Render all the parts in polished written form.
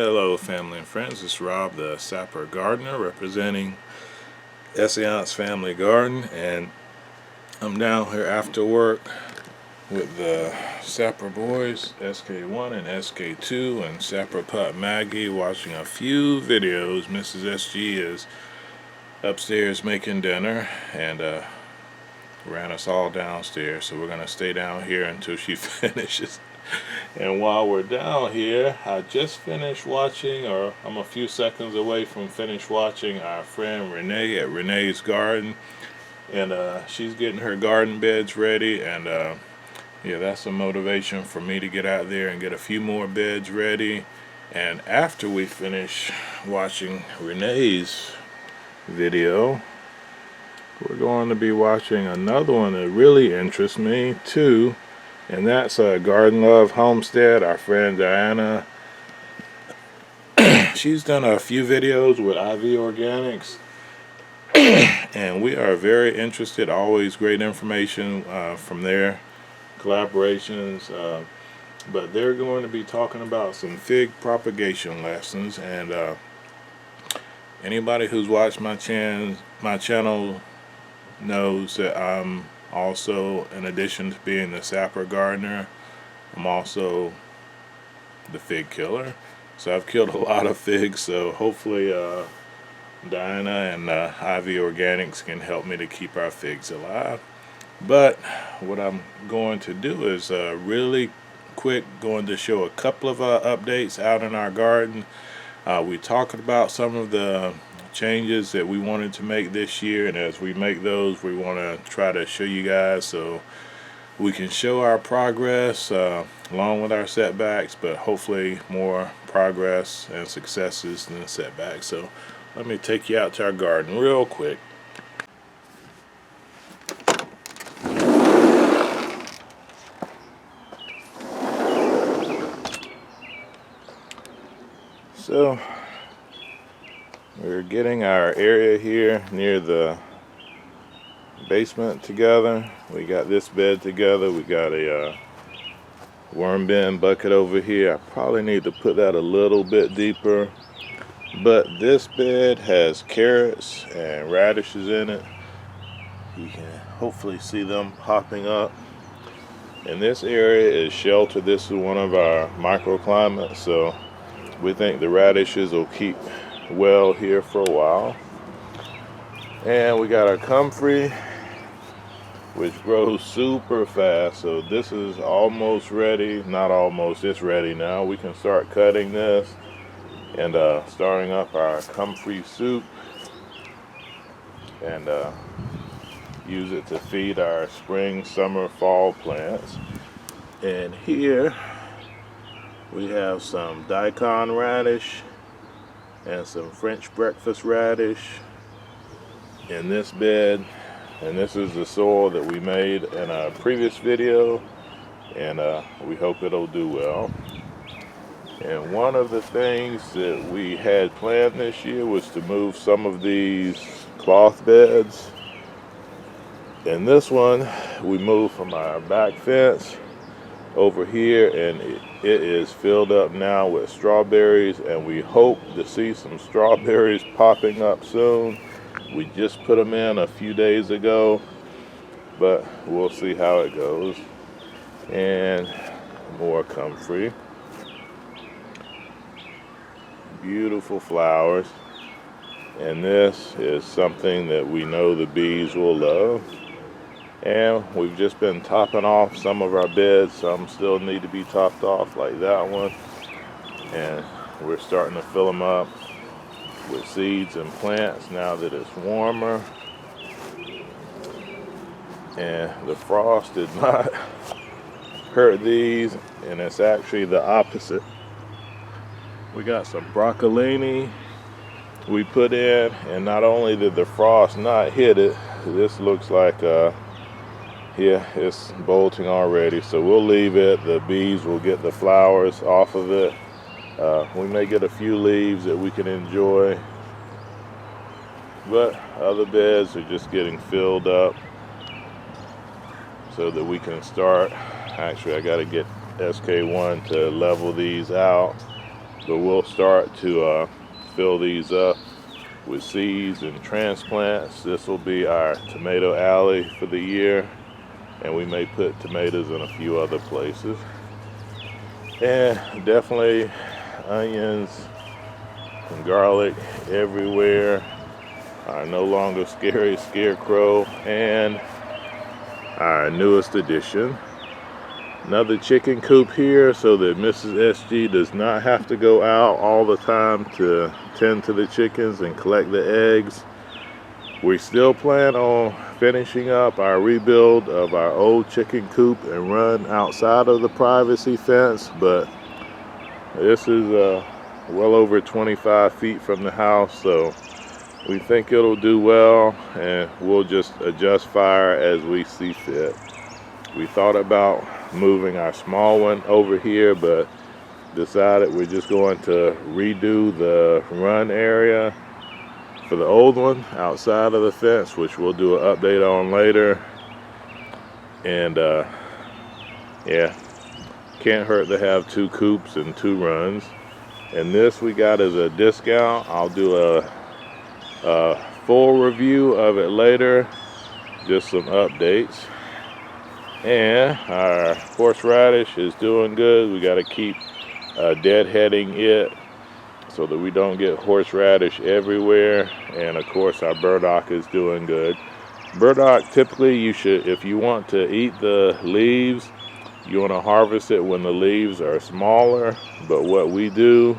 Hello family and friends, it's Rob the Sapper gardener representing Essayons Family Garden, and I'm down here after work with the Sapper boys, SK1 and SK2, and Sapper Pup Maggie, watching a few videos. Mrs. SG is upstairs making dinner and ran us all downstairs, so we're going to stay down here until she finishes. And while we're down here, I just finished watching, or I'm a few seconds away from finished watching, our friend Renee at Renee's Garden. And she's getting her garden beds ready, and yeah, that's a motivation for me to get out there and get a few more beds ready. And after we finish watching Renee's video, we're going to be watching another one that really interests me too. And that's Garden Love Homestead, our friend Diana. She's done a few videos with IV Organics, and we are very interested. Always great information from their collaborations. But they're going to be talking about some fig propagation lessons. And anybody who's watched my channel knows that I'm also, in addition to being the Sapper gardener, I'm also the fig killer. So I've killed a lot of figs, so hopefully Diana and IV Organics can help me to keep our figs alive. But what I'm going to do is really quick going to show a couple of updates out in our garden. We talked about some of the changes that we wanted to make this year, and as we make those, we want to try to show you guys so we can show our progress along with our setbacks, but hopefully more progress and successes than setbacks. So let me take you out to our garden real quick. So we're getting our area here near the basement together. We got this bed together. We got a worm bin bucket over here. I probably need to put that a little bit deeper. But this bed has carrots and radishes in it. You can hopefully see them popping up. And this area is sheltered. This is one of our microclimates, so we think the radishes will keep well here for a while. And we got our comfrey, which grows super fast. So this is almost ready. Not almost, it's ready now. We can start cutting this and starting up our comfrey soup and use it to feed our spring, summer, fall plants. And here we have some daikon radish and some French breakfast radish in this bed. And this is the soil that we made in a previous video, and we hope it'll do well. And one of the things that we had planned this year was to move some of these cloth beds. And this one we moved from our back fence over here, and it is filled up now with strawberries, and we hope to see some strawberries popping up soon. We just put them in a few days ago, but we'll see how it goes. And more comfrey. Beautiful flowers. And this is something that we know the bees will love. And we've just been topping off some of our beds. Some still need to be topped off, like that one. And we're starting to fill them up with seeds and plants now that it's warmer. And the frost did not hurt these, and it's actually the opposite. We got some broccolini we put in, and not only did the frost not hit it, this looks like yeah, it's bolting already, so we'll leave it. The bees will get the flowers off of it. We may get a few leaves that we can enjoy, but other beds are just getting filled up so that we can start. Actually, I got to get SK1 to level these out but we'll start to fill these up with seeds and transplants. This will be our tomato alley for the year, and we may put tomatoes in a few other places. And definitely onions and garlic everywhere. Our no longer scary scarecrow, and our newest addition, another chicken coop here, so that Mrs. SG does not have to go out all the time to tend to the chickens and collect the eggs. We still plan on finishing up our rebuild of our old chicken coop and run outside of the privacy fence, but this is well over 25 feet from the house, so we think it'll do well, and we'll just adjust fire as we see fit. We thought about moving our small one over here, but decided we're just going to redo the run area for the old one outside of the fence, which we'll do an update on later. And yeah, can't hurt to have 2 coops and 2 runs. And this we got as a discount. I'll do a full review of it later, just some updates. And our horseradish is doing good. We got to keep deadheading it so that we don't get horseradish everywhere. And of course our burdock is doing good. Burdock, typically you should, if you want to eat the leaves, you want to harvest it when the leaves are smaller. But what we do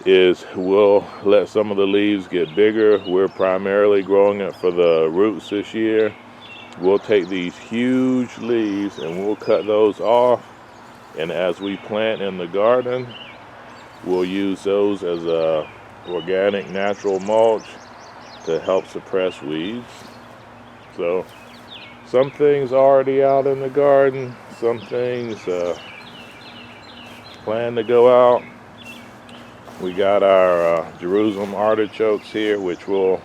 is we'll let some of the leaves get bigger. We're primarily growing it for the roots this year. We'll take these huge leaves and we'll cut those off, and as we plant in the garden, we'll use those as a organic natural mulch to help suppress weeds. So some things already out in the garden, some things plan to go out. We got our Jerusalem artichokes here, which will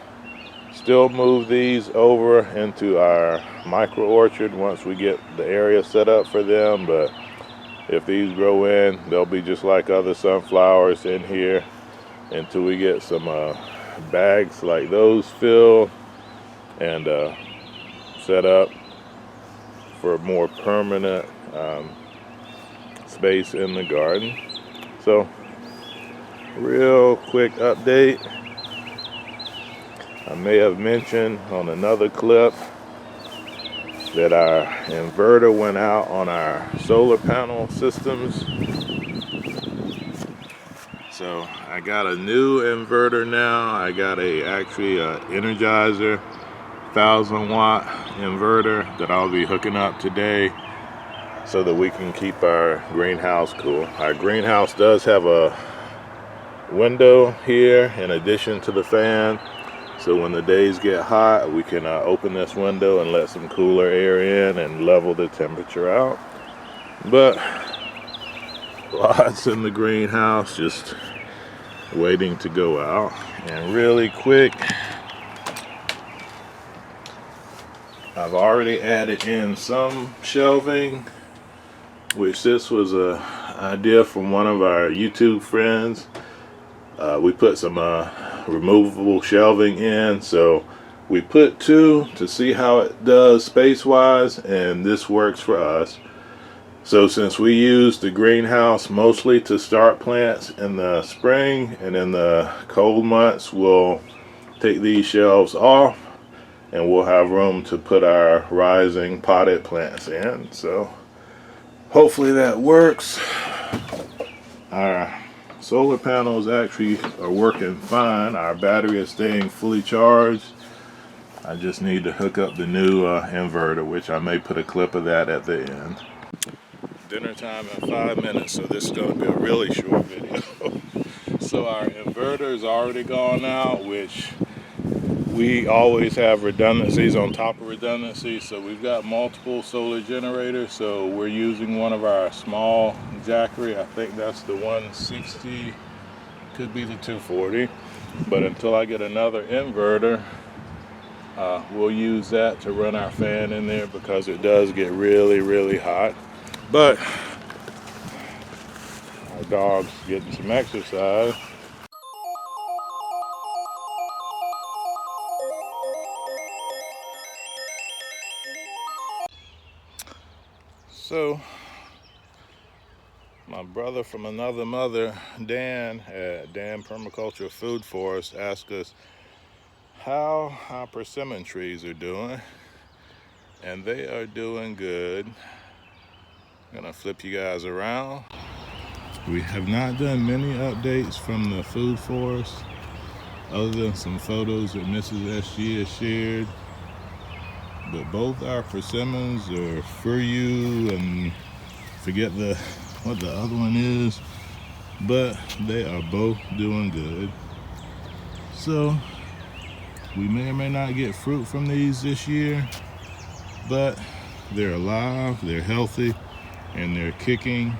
still move these over into our micro orchard once we get the area set up for them. But if these grow in, they'll be just like other sunflowers in here until we get some bags like those filled and set up for a more permanent space in the garden. So real quick update. I may have mentioned on another clip that our inverter went out on our solar panel systems. So I got a new inverter now. I got actually a Energizer 1000-watt inverter that I'll be hooking up today so that we can keep our greenhouse cool. Our greenhouse does have a window here in addition to the fan, so when the days get hot we can open this window and let some cooler air in and level the temperature out. But lots in the greenhouse just waiting to go out. And really quick, I've already added in some shelving, which this was a idea from one of our YouTube friends. We put some removable shelving in, so we put 2 to see how it does space wise, and this works for us. So since we use the greenhouse mostly to start plants in the spring, and in the cold months we'll take these shelves off and we'll have room to put our rising potted plants in. So hopefully that works. Our solar panels actually are working fine. Our battery is staying fully charged. I just need to hook up the new inverter, which I may put a clip of that at the end. Dinner time in 5 minutes, so this is going to be a really short video. So our inverter is already gone out, which we always have redundancies on top of redundancies. So we've got multiple solar generators, so we're using one of our small Jackery. I think that's the 160, could be the 240. But until I get another inverter, we'll use that to run our fan in there because it does get really hot. But our Dog's getting some exercise. So, my brother from another mother, Dan, at Dan Permaculture Food Forest, asked us how our persimmon trees are doing, and they are doing good. I'm gonna flip you guys around. We have not done many updates from the food forest other than some photos that Mrs. SG has shared, but both our persimmons are for you, and forget what the other one is, but they are both doing good. So we may or may not get fruit from these this year, but they're alive, they're healthy, and they're kicking,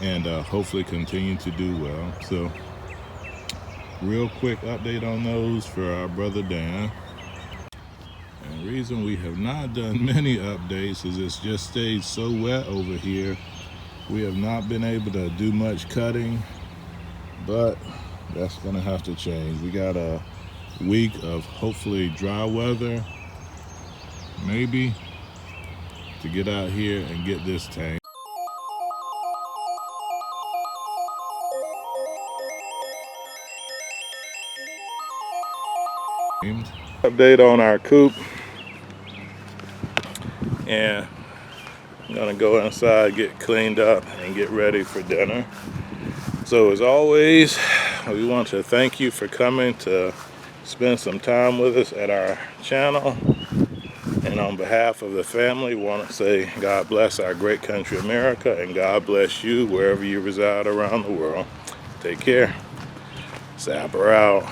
and hopefully continue to do well. So real quick update on those for our brother Dan. And the reason we have not done many updates is it's just stayed so wet over here. We have not been able to do much cutting, but that's gonna have to change. We got a week of hopefully dry weather, maybe, to get out here and get this tank. Update on our coop, and I'm gonna go inside, get cleaned up, and get ready for dinner. So as always, we want to thank you for coming to spend some time with us at our channel. And on behalf of the family, we want to say God bless our great country America, and God bless you wherever you reside around the world. Take care. Sapper out.